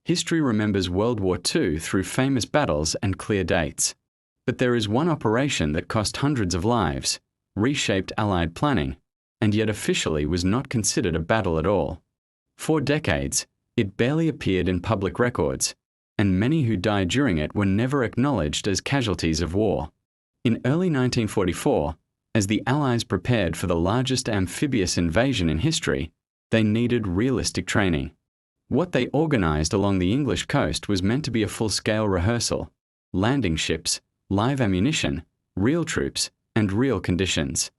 History remembers World War II through famous battles and clear dates. But there is one operation that cost hundreds of lives, reshaped Allied planning, and yet officially was not considered a battle at all. For decades, it barely appeared in public records, and many who died during it were never acknowledged as casualties of war. In early 1944, as the Allies prepared for the largest amphibious invasion in history, they needed realistic training. What they organized along the English coast was meant to be a full-scale rehearsal, landing ships, live ammunition, real troops, and real conditions.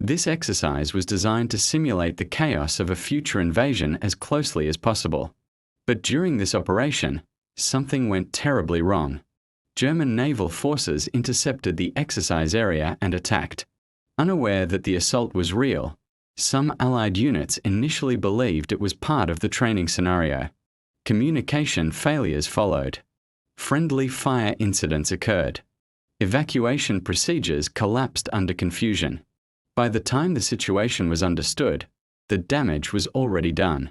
This exercise was designed to simulate the chaos of a future invasion as closely as possible. But during this operation, something went terribly wrong. German naval forces intercepted the exercise area and attacked. Unaware that the assault was real, some Allied units initially believed it was part of the training scenario. Communication failures followed. Friendly fire incidents occurred. Evacuation procedures collapsed under confusion. By the time the situation was understood, the damage was already done.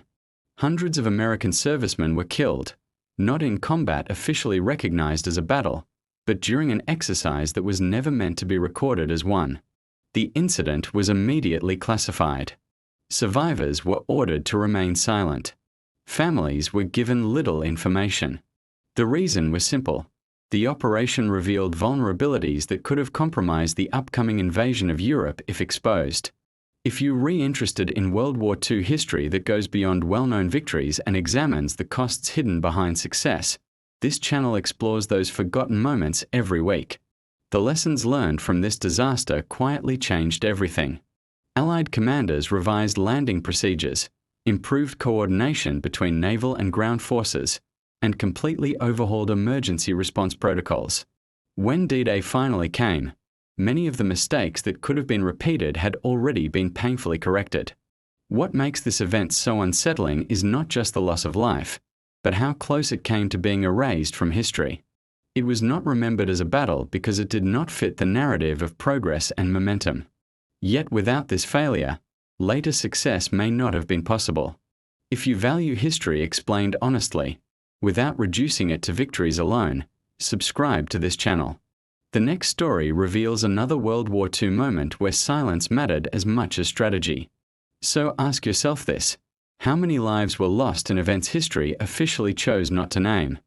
Hundreds of American servicemen were killed, not in combat officially recognized as a battle, but during an exercise that was never meant to be recorded as one. The incident was immediately classified. Survivors were ordered to remain silent. Families were given little information. The reason was simple. The operation revealed vulnerabilities that could have compromised the upcoming invasion of Europe if exposed. If you're re-interested in World War II history that goes beyond well-known victories and examines the costs hidden behind success, this channel explores those forgotten moments every week. The lessons learned from this disaster quietly changed everything. Allied commanders revised landing procedures, improved coordination between naval and ground forces, and completely overhauled emergency response protocols. When D-Day finally came, many of the mistakes that could have been repeated had already been painfully corrected. What makes this event so unsettling is not just the loss of life, but how close it came to being erased from history. It was not remembered as a battle because it did not fit the narrative of progress and momentum. Yet without this failure, later success may not have been possible. If you value history explained honestly, without reducing it to victories alone, subscribe to this channel. The next story reveals another World War II moment where silence mattered as much as strategy. So ask yourself this: how many lives were lost in events history officially chose not to name?